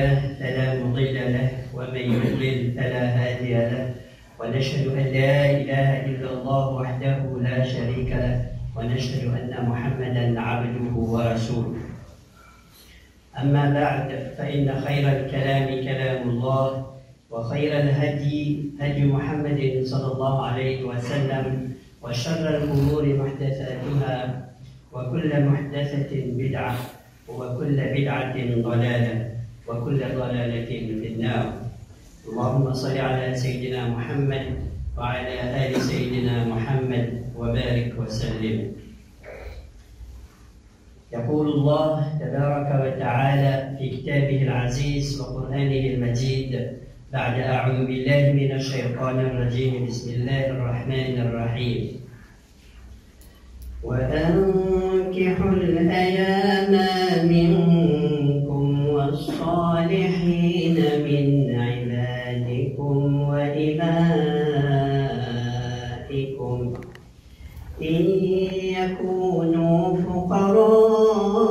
الله فلا مضل له ومن يضلل فلا هادي له ونشهد أن لا إله إلا الله وحده لا شريك له ونشهد أن محمدا عبده ورسوله. أما بعد فإن خير الكلام كلام الله وخير الهدي هدي محمد صلى الله عليه وسلم وشر الأمور محدثاتها وكل محدثة بدعة وكل بدعة ضلالة وكل ضلالة في النار. اللهم صل على سيدنا محمد وعلى آل سيدنا محمد وبارك وسلم. يقول الله تبارك وتعالى في كتابه العزيز وقرآنه المجيد بعد أعوذ بالله من الشيطان الرجيم بسم الله الرحمن الرحيم. وأنكحوا الأيام منكم والصالحين من عبادكم وإمائكم إن يكونوا فقراء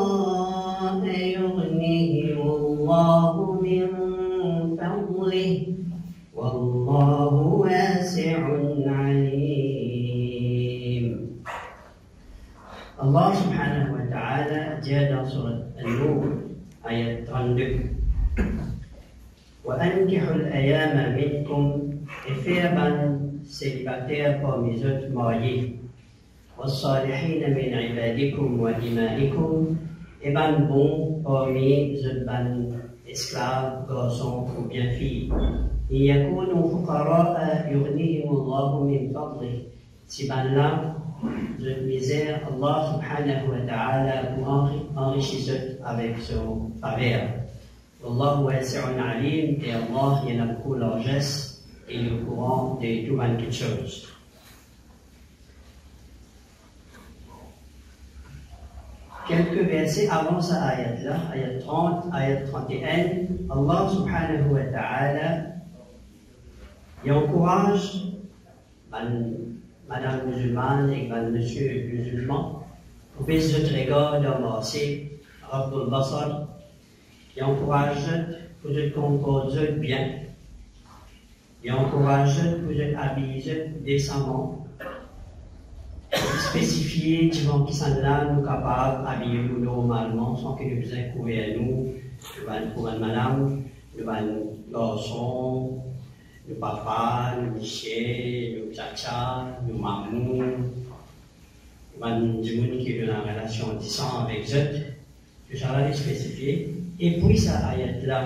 يغنيهم الله من فضله والله واسع عليم. Allah subhanahu wa ta'ala dit dans Surat An-Nur, ayat 32, وَأَنْكِحُوا الْأَيَامَ مِنْكُمْ et faire ban célibataires parmi les autres mariés, وَالصَّالِحِينَ مِنْ عِبَادِكُمْ وَإِمَائِكُمْ et ban bon parmi les autres ban esclaves, garçons ou bien filles. إِنْ يَكُونُوا فُقَرَاءَ يُغْنِيهِمُ اللَّهُ مِنْ فَضْلِهِ si ban là de misère, Allah subhanahu wa ta'ala vous enrichit avec son faveur. Allah wasi'un alim et Allah il a beaucoup largesse et il est au courant de toutes choses. Quelques versets avant cette ayat-là, ayat 30, ayat 31, Allah subhanahu wa ta'ala il encourage Madame musulmane et monsieur musulman, pour baisser votre regard d'embrasser Rabbul Basar, et encourage pour vous composer bien, et encourage pour vous habiller décemment, spécifier qui sont là, nous capables d'habiller nous normalement, sans que nous puissions couvrir nous pour une madame, nous un garçon, nous papa, nous Michel, nous Chacha, nous Mamou, nous du monde qui est dans la relation disant avec eux, que j'allais spécifier. Et puis, ça ayat-là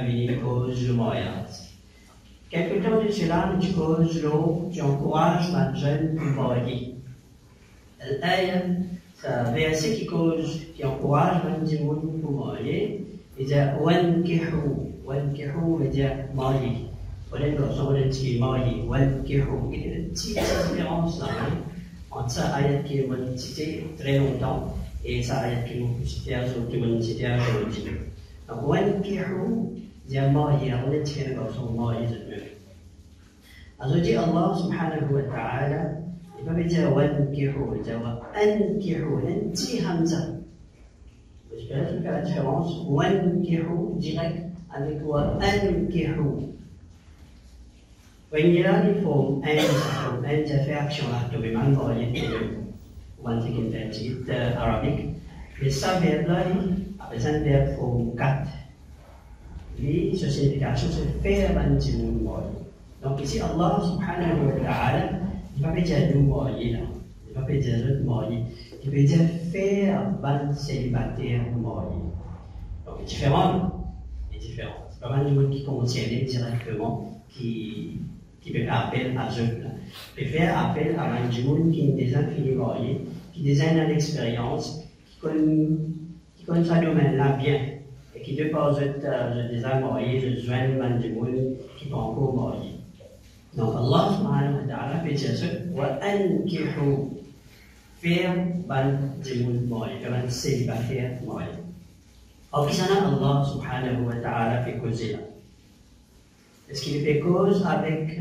vient cause du mariage. Quelque temps de cela, tu causes l'eau, tu encourages ma jeune pour marier. L'ayat, c'est un verset qui encourage ma du monde pour marier. Il dit, wankihu veut dire marier. Voilà une garçon qui est marié, wankihu. Il y a une petite différence là, entre ça ayat qui est cité très longtemps et ça ayat qui est cité aujourd'hui. Donc wankihu dire marié, on est un garçon marié de mieux. Alors dit Allah subhanahu wa ta'ala, il va dire wankihu, il va dire ankihu, l'anti hamza. Parce que là tu fais la différence, wankihu direct avec ankihu. When you are in form and fait action là, tu peux même varier ou un truc inventif arabique. Mais ça verbe là, après ça un verbe forme 4. Lui, sa signification c'est faire un petit mot. Donc ici Allah subhanahu wa ta'ala, il va pas dire nous marier là, il va pas dire nous marier, il veut dire faire un célibataire marié. Donc il est différent. C'est pas mal de monde qui contiennent directement qui peut faire appel à eux. Peut faire appel à un monde qui est déjà fini marié, qui déjà a l'expérience, qui connaît ce domaine-là bien, et qui de par déjà marié, je joigne un monde qui est encore marié. Donc Allah subhanahu wa ta'ala peut dire ça, wa ankihu, faire un monde marié, faire un célibataire marié. Alors, qui s'en a Allah subhanahu wa ta'ala fait causer là? Est-ce qu'il fait cause avec,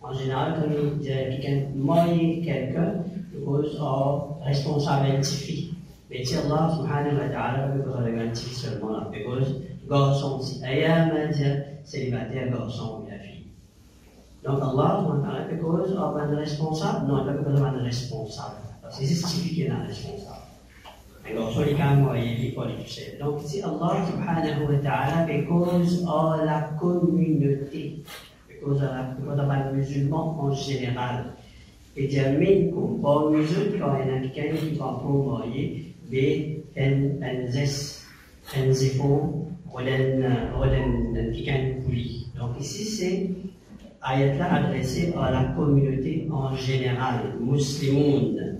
en général, quand il dit quelqu'un marie quelqu'un, il cause en responsabilité. Et si Allah subhanahu wa ta'ala veut garantir seulement la pécose, garçon si ayam célibataire, garçon ou la fille. Donc Allah subhanahu wa ta'ala pécose, pas de responsable, non, il n'y a pas besoin de responsable. Parce que c'est ce qui est un responsable. Un garçon, il est quand même, il est pas du tout. Donc si Allah subhanahu wa ta'ala pécose à la communauté, pécose à la musulman en général, et termine comme bon musulman, quand il y a quelqu'un qui va pour marier, donc ici c'est ayat-là adressé à la communauté en général, muslimoun.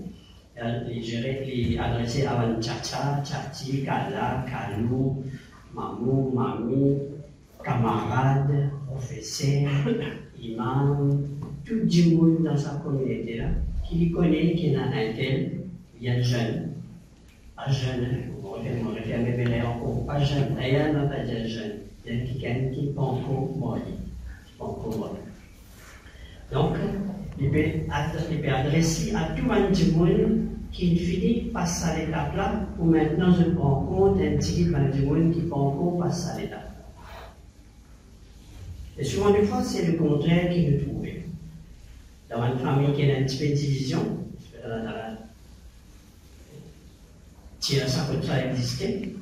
Il est adressé à un tchacha, tchati, kala, kalou, mamou, mamie, camarade, professeur, imam, tout le monde dans sa communauté là, qui connaît, qui a un tel, il y a jeune. Pas jeune, on refait à mes bébés encore, pas jeune, rien n'a pas de jeune. Il y a quelqu'un qui peut encore mourir. Donc, il peut adresser à tout le monde qui finit par passer à l'étape là, ou maintenant je prends compte un petit peu du monde qui peut encore passer à l'étape là. Et souvent, des fois, c'est le contraire qui nous trouve. Dans une famille qui a un petit peu de division, ça peut ça exister.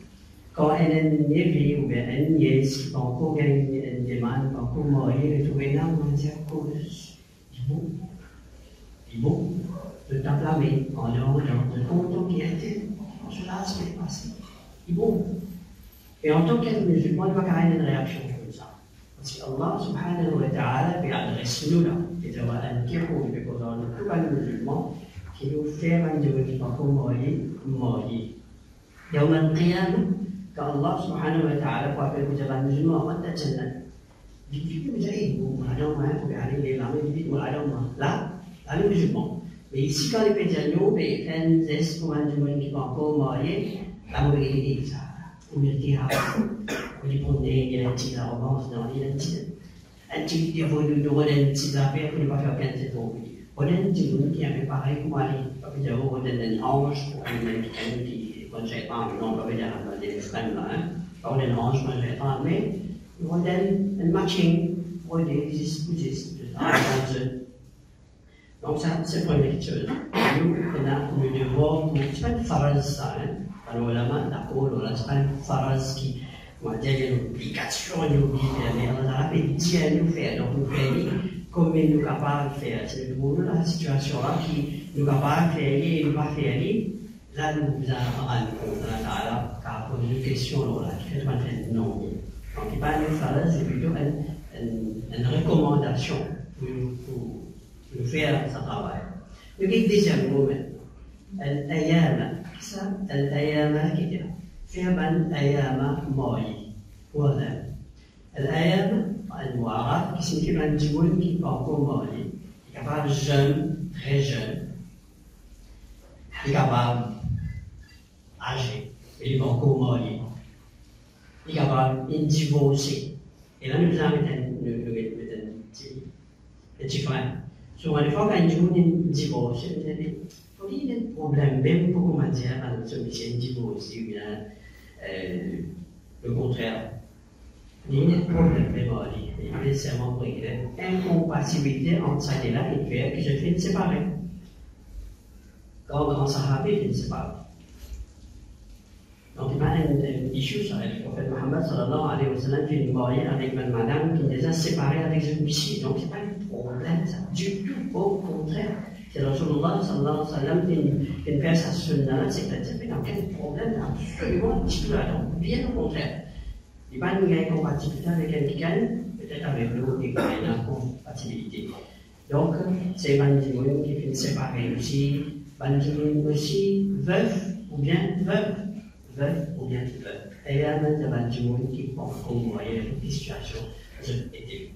Quand elle a une neveu ou bien une nièce qui peut encore gagner une demande, peut encore mourir, et trouver là, on va dire cause. Il est beau, de t'acclamer en dehors de content qui a été, cela se fait passer. Il est beau. Et en tant que musulman, il ne va pas avoir une réaction comme ça. Parce que Allah subhanahu wa ta'ala peut adresser nous là, et dire un kéro, et qu'on a tout le musulman qui nous fait un Dieu qui va encore mourir. يوم القيامة كالله سبحانه وتعالى وقال بجبل المجموعة وأنت جنة بيجي بجاي وعدم ما يبغى عليه ليه بيجي وعدم ما لا على المجموعة بيجي كالي بيجانيو بيكن زيس كمان جمعين كي بانكو مايه لا مبغي إيه ومرتيها وليبوني يلتي لا أبانس نار يلتي أنت يفوز دون أنت لا بيا كل ما فيها كانت تقولي ودن جمعين كي أبي باهي كمالي بيجاو ودن الأنش وعندنا كأنتي quand j'ai pas un nom, on va dire des extrêmes là, on est ange, moi j'ai pas, mais on donne un matching pour des dispositifs de donc ça, c'est la première chose. Nous devons, c'est pas une phrase ça, alors la main d'accord, c'est pas une phrase qui, on va dire, il y a une obligation, mais on a fait dire à nous faire, donc nous faire comme nous sommes capables de faire. C'est le monde, la situation là, qui nous capables de faire et nous pas faire. Là, nous avons un compte, car pour une question, là, qui fait un non. Donc, il n'y a pas une phrase, c'est plutôt une recommandation pour nous faire ce travail. Le deuxième mot maintenant, al-ayama, ça, al-ayama qui dit, faire un ayama mori. Voilà. Al-ayama, al-mu'arab, qui signifie un djimoun qui peut encore mori, qui est capable jeune, très jeune, qui est capable âgé, il va encore mourir. Il est capable de divorcer. Et là, nous avons un petit frère. Souvent, des fois, quand nous divorce, nous avons des problèmes, même pour comment dire, ce monsieur divorcé, ou bien le contraire. Il y a des problèmes, mais bon, il y a des serments pour incompatibilité entre ça et là, il fait que je fais séparer. Quand grand sahabi, il sépare. Donc, il y a un issue sur le prophète Mohammed sallallahu alayhi wa sallam qui est marié avec une madame qui les a séparés avec celui-ci. Donc, ce n'est pas un problème, ça, du tout, au contraire. C'est Rasulullah sallallahu alayhi wa sallam qui fait sa sunna, c'est-à-dire qu'il n'y a aucun problème, absolument différent, bien au contraire. Il n'y a pas une incompatibilité avec quelqu'un, peut-être avec l'autre, il y a une incompatibilité. Donc, c'est Banjimoun qui fait séparer aussi, Banjimoun aussi, veuf ou bien veuve. Veuf ou bien veuve. Et il y a un Banjimoun qui prend comme moyen des situations de l'été.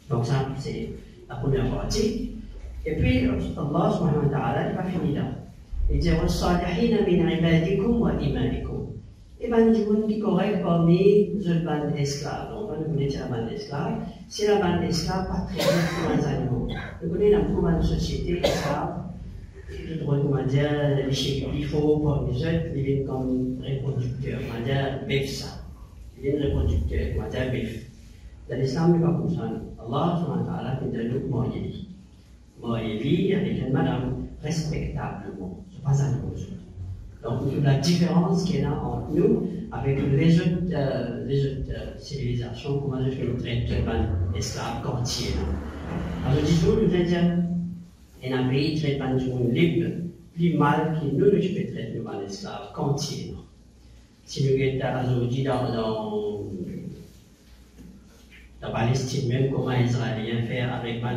Donc ça, c'est la première partie. Et puis, Allah subhanahu wa ta'ala, il va finir là. Il dit, وَالصَّالِحِينَ مِنْ عِبَادِكُمْ وَإِمَائِكُمْ. Et Banjimoun qui est correct parmi les bandes esclaves. Donc, on connaît la bande esclave. C'est la bande esclave pas très bien pour les animaux. Vous connaissez la société esclave. comment dire, il faut pour les autres, ils viennent comme reproducteurs, comment dire, bif ça. Ils viennent reproducteurs, comment dire, bif. Dans l'islam, il n'est pas comme ça. Allah, subhanahu wa ta'ala, il nous marié. Marié avec une madame respectablement. Ce n'est pas un gros. Donc, toute la différence qu'il y a entre nous avec les autres civilisations, comment je fais le traite d'un esclave quartier. Alors, disons, nous Indiens, et un pays traite un monde libre, plus mal que nous, nous pouvons traiter un esclave quartier. Si nous sommes aujourd'hui dans Palestine, même comment les Israéliens font avec les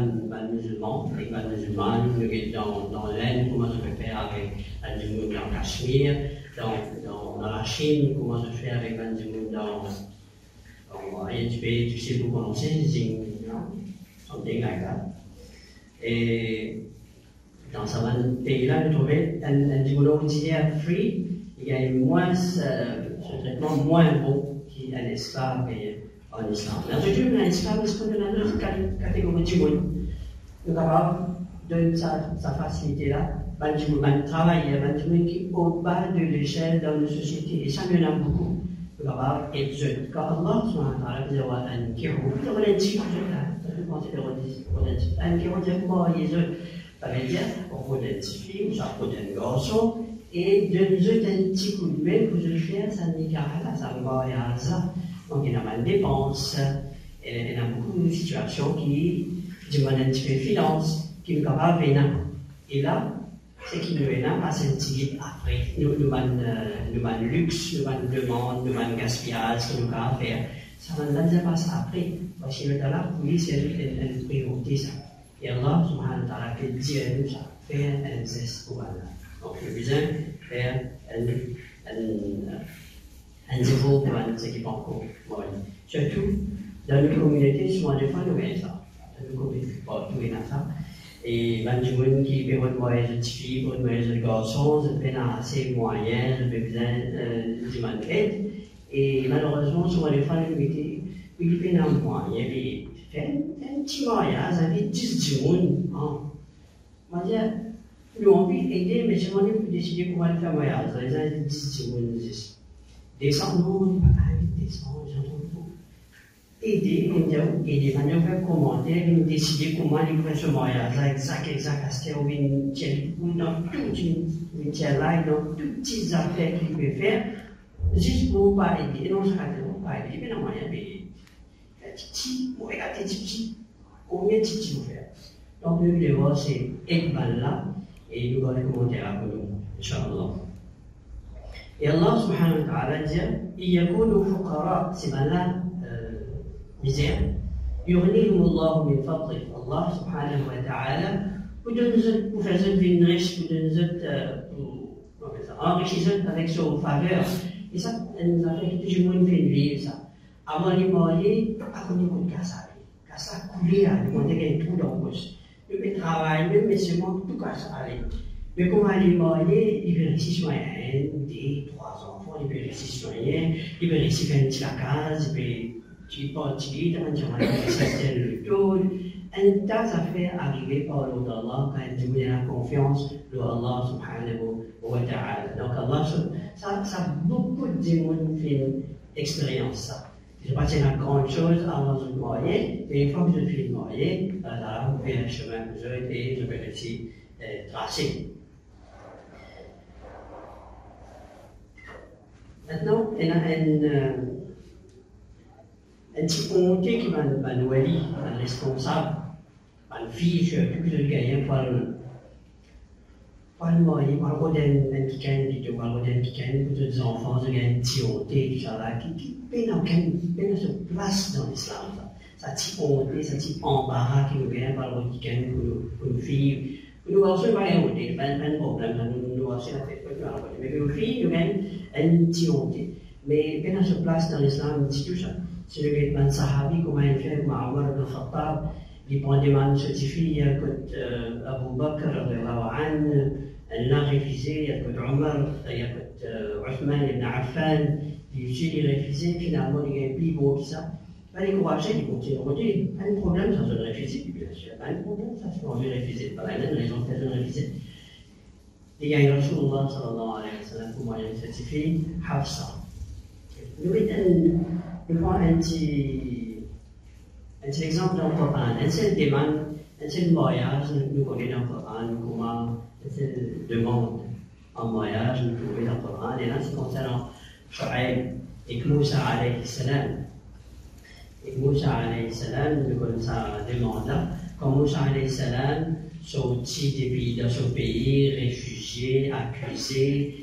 musulmans, nous sommes dans l'Inde, comment je peux faire avec les musulmans dans Cachemire, dans la Chine, comment je fais avec les musulmans tu sais, vous connaissez, something like that. Et dans ce pays-là, nous trouvons un musulman auxiliaire free, il y a ce traitement moins bon qu'un esclave en islam. Mais aujourd'hui, un esclave, c'est une autre catégorie de monde. Nous sommes capables de sa facilité-là, de travailler, de qui au bas de l'échelle dans nos sociétés. Et ça, il y en a beaucoup. Nous sommes capables d'être quand Allah, subhanahu wa ta'ala, un qui relatif, un qui relatif, ça veut dire, on faut des filles, ça faut des garçons, et de nous autres, un petit coup de main pour le faire, ça n'est qu'à ça va y avoir ça. Donc, il y a mal de dépenses, il y a beaucoup de situations qui demandent un petit peu de finance, qui ne peuvent pas venir. Et là, ce qui nous est là, c'est un petit peu après. Nous avons luxe, nous avons demande, nous avons gaspillage, ce que nous avons faire. Ça va passer après. Parce que là, oui, c'est une priorité, ça. Et Allah, subhanahu wa ta'ala, fait dire à nous, ça, faire un geste pour Allah. Donc, il y a besoin de faire un niveau pour ceux qui pensent encore. Surtout, dans nos communautés, souvent des fois, nous voyons ça. Dans nos communautés, nous voyons ça. Et les gens qui peuvent être moyens de filles, pour être moyens de garçons, je peine assez moyens, je peux besoin de l'aide. Et malheureusement, souvent des fois, nous peine un moyen. Et faire un petit mariage avec 10 personnes. On va dire, nous avons envie d'aider, mais si on a décidé comment faire un mariage, les gens disent 10 personnes. Descendre, non, descendre, j'entends tout. Aider, aider, manière faire commentaire, décider comment il fait ce mariage-là, exact, à ce qu'on dans toute une tienne là, dans toutes petites affaires qu'il peut faire, juste pour ne pas aider, non, ça ne pas aider, mais non, il y a des petits, on regarde des petits, combien de petits vous faire. Donc, nous devons voir ces aides-balles là, et nous allons commenter à nous, Inch'Allah. Et Allah subhanahu wa ta'ala dit il y a beaucoup de fuqara, c'est là misère. يغنيهم الله من فضله. Allah subhanahu wa ta'ala vous faites une riche, vous enrichissez avec son faveur. Et ça, nous avons fait toujours une vie ça. Avant les mariés, à cause de casa couler, à demander un trou dans le poche. Le fait travail même, mais seulement tout casa aller. Mais comment les mariés, ils vérifient moyens, des 3 enfants, ils vérifient moyens, ils vérifient faire une petite case, ils participent, ils le taux. Un tas d'affaires arrivées par l'ordre d'Allah quand ils ont la confiance de Allah subhanahu wa ta'ala. Donc Allah, ça beaucoup de monde fait une expérience ça. Je pense que c'est une grande chose avant de marier, mais une fois que je suis marié, Allah vous fait un chemin que je vais réussir tracer. Maintenant, il y a un petit communauté qui va nous aller, un responsable, une fille, surtout que je gagne pour le marier, pour le modèle qui gagne, pour les enfants, je gagne une communauté, tout ça là, qui peine se place dans l'islam. Ça petit communauté, ça petit embarras qui nous gagne par le qui gagne pour nos filles. Nous avons pas un problème, nous avons la tête, mais pour nos filles, nous gagnons une communauté. Mais peine se place dans l'islam, c'est tout ça. C'est le gars de Sahabi, comment il fait, comme Omar ibn Khattab, il prend des mains certifiées, il y a Abu Bakr, elle a refusé, il y a Omar, il y a Othman ibn Affan, il a refusé, finalement il est plus beau que ça. Il va les encourager, il continue à dire, pas de problème, ça se refuse, bien sûr, pas de problème, ça se refuse, pas la même raison que ça se refuse. Il y a Rasulullah sallallahu alayhi wa sallam pour moi, cette fille, Hafsa. Nous prenons un petit exemple dans le Coran. Un seul demande, un seul mariage, nous connaissons dans le Coran, comment un seul demande en mariage, nous trouvons dans le Coran. Et là, c'est concernant Shu'aib et Moussa alayhi salam. Et Moussa alayhi salam, nous connaissons sa demande là. Quand Moussa alayhi salam sorti dans son pays, réfugié, accusé,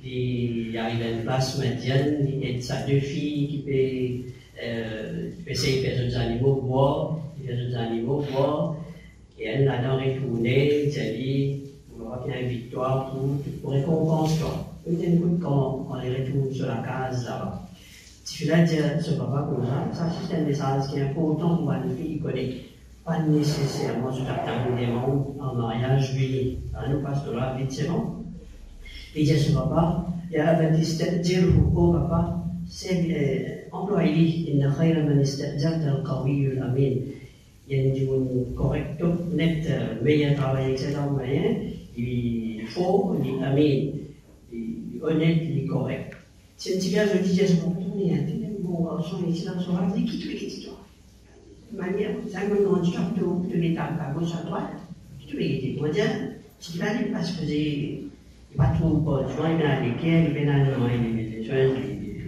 il arrive à une place médiane, il y a sa deux filles qui peuvent essayer de faire des animaux boire, et elle l'a retourné, il a dit, on va faire une victoire pour récompense toi. Vous tenez compte quand on les retourne sur la case là-bas. Si tu l'as dit à ce papa comme ça c'est un message qui est important pour une fille qui connaît pas nécessairement sur des membres en mariage uni. Nous passons là vite, c'est bon. Il dit à ce papa, il y a un dire au papa, c'est employé, il n'a rien à m'installer dans le qawi al-amin. Il y a une correcte, net, meilleur travail, etc. Il faut, il est amin, il est honnête, il est correct. C'est un petit gars, je dis à ce papa, il y a un bon garçon ici dans son rêve, qui tu es, toi? Manière, ça me demande de l'étape à gauche, à droite. Tu veux aider. On va dire, si tu vas aller parce que c'est pas trop besoin, il y a des quais, il y a des choses,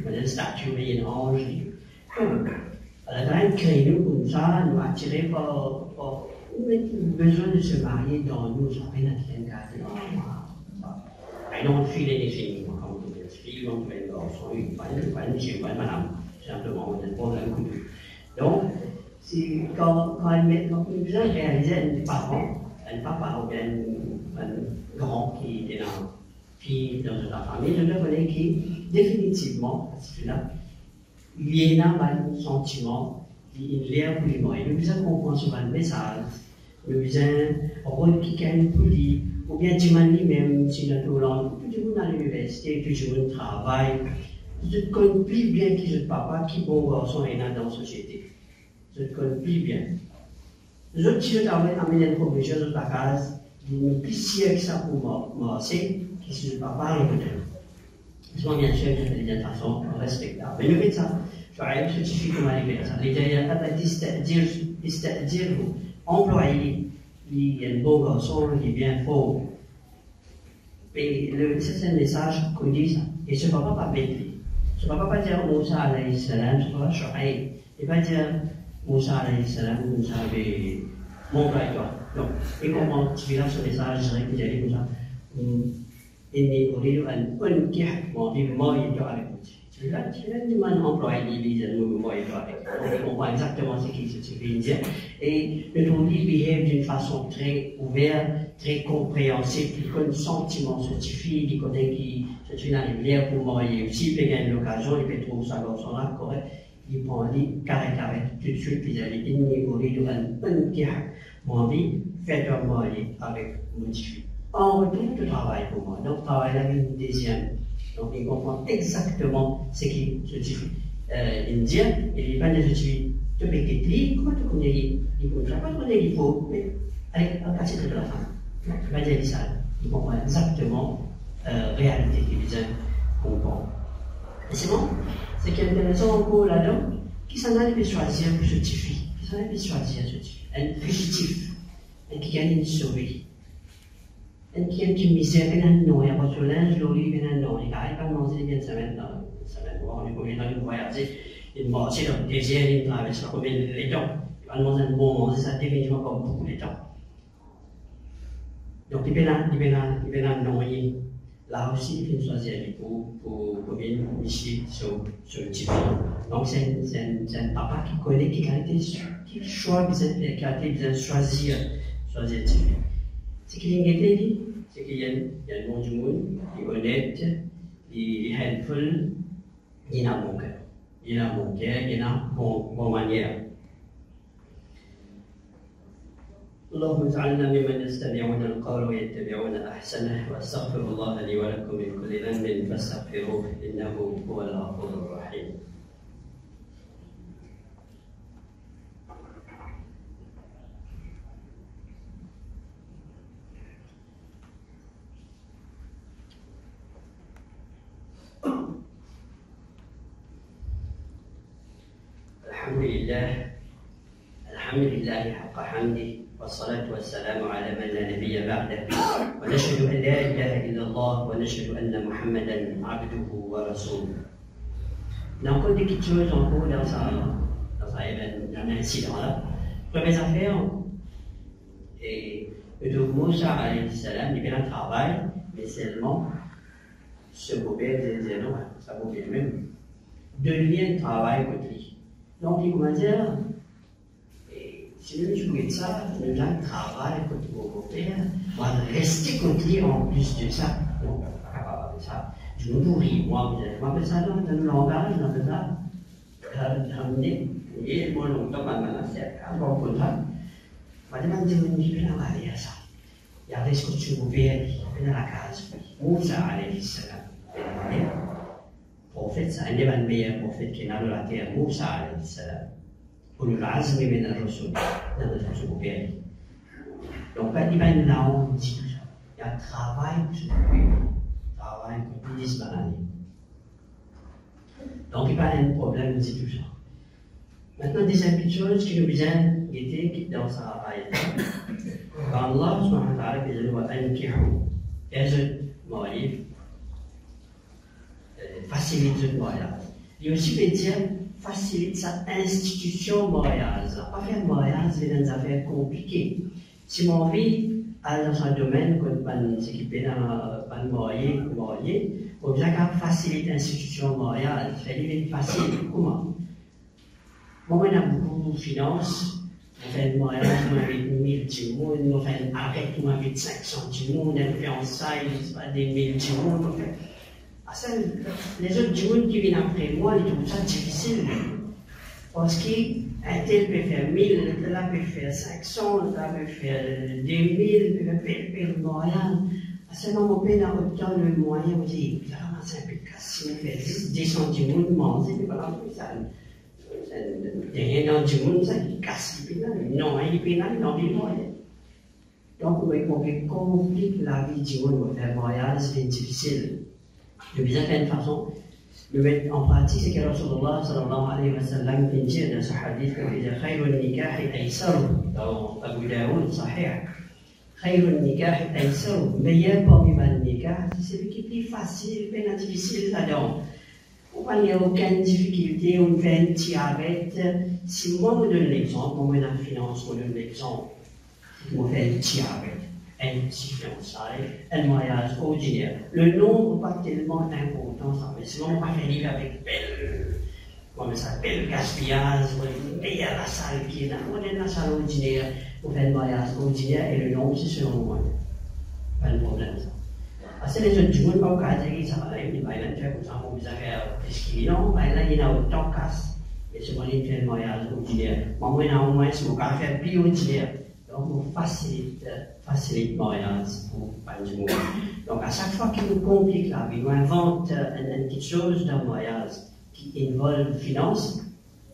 il y a des statues, il y a des anges. Alors, dans un créneau comme ça, nous attirer par le besoin de se marier dans nous, ça fait notre cas. I don't feel anything quand on est fille, on est garçon, pas madame, simplement, on a un problème. Donc, c'est quand nous besoin de réaliser un papa ou bien un grand qui est dans la famille, je dois connaître qui, définitivement, celui-là, il y a un sentiment, il y a un peu de moyens. Nous besoin de comprendre sur un message, nous besoin de rôle qui gagne pour lui, ou bien tu m'as dit même si notre Hollande, tout le monde à l'université, tout le monde travaille, je ne connais plus bien qui est le papa, qui bon garçon est dans la société. Je ne connais plus bien. Les autres, si je t'avais amené une proposition de ta case, il me plus si que ça pour moi, c'est que si je ne parle pas, je vais bien sûr que de façon respectable. Mais nous faisons ça. Je vais aller certifier comment aller faire ça. Les derrière, c'est-à-dire, employer, il y a un bon garçon, il est bien fort. Et c'est un message qu'on dit ça. Et ce ne va pas bêter. Ce ne va pas dire Moussa alayhi salam, ce ne va pas Shu'aib. Il va dire Moussa alayhi salam, Moussa avait mon frère toi. Donc, et comment tu verras ce message, je dirais que j'ai dit comme ça. إني أريد أن أنكح بما يدعى Tu l'as dit, employé les mouvements économiques. On comprend exactement ce qui se dit. Et notre livre behave d'une façon très ouverte, très compréhensible, qui connaît le sentiment certifié, qui connaît qui se fait dans les bières pour marier. S'il peut gagner l'occasion, il peut trouver ça dans son là, correct. Il prend dit carré tout de suite, puis il a dit inni uridu an unkih mon vie, faites-moi marier avec mon fille. En retour, tu travailles pour moi. Donc, travaille avec une deuxième. Donc, il comprend exactement ce qui se dit. Indien, il va dire, je suis, tu peux quitter, comment tu connais, il faut, pas connais, il faut, mais, allez, on va passer de la femme. Il va dire ça. Il comprend exactement réalité qu'il vient comprendre. Et c'est bon, ce qui est intéressant encore là-dedans, qui s'en allait choisir pour ce fille, qui s'en allait choisir ce fille, un fugitif, un qui gagne une survie. Et qui est une misère, il y a un nom, il y a pas de linge, il y a un nom, il n'y a pas de manger, il y a une semaine, on est combien de temps il voyager, il marche dans le désert, il traverse combien de temps, il va manger un bon manger, ça définitivement comme beaucoup de temps. Donc il peut un nom, là aussi, il faut choisir pour combien de ici sur le type. Donc c'est un papa qui connaît, qui a été choisir le type. Ce qu'il y a dit, c'est qu'il y a un bon du monde, il est honnête, il est helpful, il a un bon cœur. Il a un bon cœur, il a une bonne manière. اللهم اجعلنا ممن يستمعون القول ويتبعون احسنه واستغفر الله لي ولكم من كل ذنب فاستغفروه انه هو الغفور الرحيم. الحمد لله حق حمده والصلاة والسلام على من لا نبي بعده ونشهد أن لا إله إلا الله ونشهد أن محمدا عبده ورسوله. Donc, des petites choses en cours dans un incident-là. Première affaire, et le Moussa alayhi salam, il vient au travail, mais seulement ce beau-père disait non, ça vaut bien même. De lui, un travail contre lui. Donc, il commence à dire, si nous jouons de ça, nous avons un travail contre mon beau-père, on va rester contre lui en plus de ça. Non, on ne peut pas capable de ça. Je me nourris, moi, je m'appelle ça dans le langage, on appelle ça. Et moi, longtemps, maintenant, c'est un bon contrat. Je me demande si je peux aller à ça. Il y avait ce que tu pouvais aller dans la case. Moussa alayhi salam. Prophète, c'est un des meilleurs prophètes qui est dans la terre. Moussa alayhi salam. Pour nous l'azmi min al-rasul. Dans notre pouvait. Donc, quand il va là, on dit tout ça. Il y a un travail sur lui. Travail pour 10 années. Donc, il n'y a pas un problème, on dit tout ça. Maintenant, deuxième petite chose qui nous vient guetter dans sa travail. Quand Allah subhanahu wa ta'ala dit wa ankihu yazid mariage, facilite le mariage. Il aussi peut dire facilite sa institution mariage. Pas faire mariage, c'est des affaires compliquées. Si mon vie a dans un domaine qu'on peut s'équiper dans le mariage ou marier, on peut faciliter l'institution mariage. C'est facile. Comment? Moi, on a beaucoup de finances. On fait un mariage, on invite 1000 timoun, on fait un arrêt, on invite 500 timoun, on fait un fiançailles, des 1000 timoun. Les autres timoun qui viennent après moi, ils trouvent ça difficile. Parce qu'un tel peut faire 1000, là peut faire 500, là peut faire 2000, peut faire le mariage. À ce moment, on peut dans le moyen, on dit, il y a vraiment un peu de casse, on fait 10 timoun, manger, mais voilà, ça. Il y a des gens qui cassent les pénales, non, les pénales, non, les moyens. Donc, on peut compliquer la vie du monde, faire mariage, c'est difficile. De bien faire une façon, de mettre en pratique, c'est que Rasulullah sallallahu alayhi wa sallam dit dans ce hadith qu'il dit Khayrun nikahi aysaru, dans Abu Daoud, sahih. Khayrun nikahi aysaru, meilleur parmi les nikah, c'est celui qui est plus facile, plus difficile, là-dedans. Il n'y a aucune difficulté, on fait un petit arrêt. Si moi, je donne l'exemple, moi, dans la finance, je donne l'exemple. On fait un petit arrêt, un petit fiançailles, un mariage ordinaire. Le nombre n'est pas tellement important, ça. Mais sinon, on va finir avec belle gaspillage, on paye à la salle qui est là. On est dans la salle ordinaire, on fait un mariage ordinaire et le nombre, c'est selon moi. Pas de problème, ça. Parce que les autres jours, quand on a dit ça, il va y avoir comme ça, on va faire discriminant, il y a autant de casse. Et c'est moi qui fais le mariage ordinaire. Moi, au moins, c'est mon cas faire plus ordinaire. Donc, on facilite le mariage pour pas du monde. Donc, à chaque fois qu'il nous complique la vie, on invente une petite chose dans le mariage qui involve finance,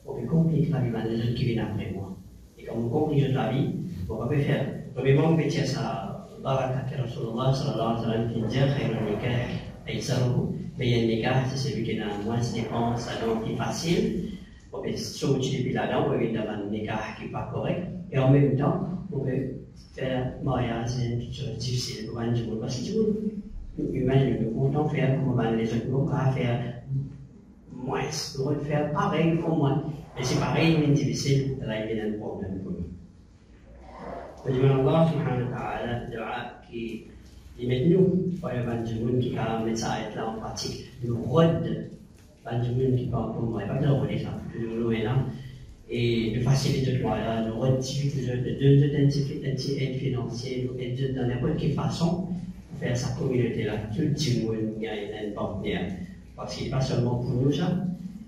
on peut compliquer la vie des autres qui viennent après moi. Et comme on complique la vie, on peut faire. Premièrement, on peut dire ça. Barakah Rasulullah sallallahu alayhi wa sallam qui dit Khayrun nikah aysaru, meilleur nikah, c'est celui qui a moins de dépenses, donc qui est facile. On peut sortir depuis là-dedans, on peut avoir un nikah qui n'est pas correct. Et en même temps, on peut faire mariage, c'est une chose difficile pour un jour. Parce que tout humain, nous pouvons autant faire comme les autres, on va faire moins. On va faire pareil pour moi. Mais c'est pareil, mais difficile, là il y a un problème pour nous. Allah subhanahu wa ta'ala dua qui met nous pour les banjouns qui a mis ça là en pratique nous rôde banjouns qui parle pour moi pas de rôder ça nous là et de faciliter le moyen nous rôde de aide financière nous aide dans n'importe quelle façon pour faire sa communauté là tout le monde gagne un partenaire parce qu'il n'est pas seulement pour nous ça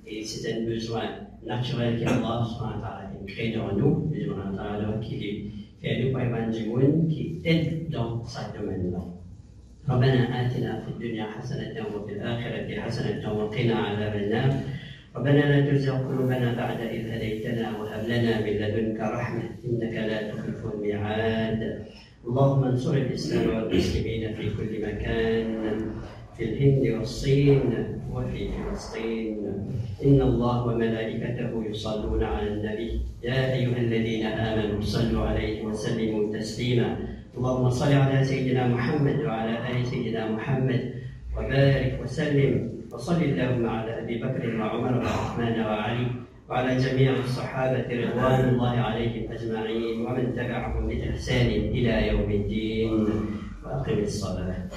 et c'est un besoin naturel qu'Allah subhanahu wa ta'ala crée dans nous et subhanahu wa ta'ala qui فعلوا بيبان جمون كي تد دون صيد منه ربنا آتنا في الدنيا حسنة وفي الآخرة حسنة وقنا عذاب النار ربنا لا تزغ قلوبنا بعد إذ هديتنا وهب لنا من لدنك رحمة إنك لا تخلف الميعاد اللهم انصر الإسلام والمسلمين في كل مكان في الهند والصين وفي فلسطين. إن الله وملائكته يصلون على النبي يا أيها الذين آمنوا صلوا عليه وسلموا تسليما. اللهم صل على سيدنا محمد وعلى آل سيدنا محمد وبارك وسلم، وصل اللهم على أبي بكر وعمر وعثمان وعلي وعلى جميع الصحابة رضوان الله عليهم أجمعين ومن تبعهم بإحسان إلى يوم الدين. وأقم الصلاة.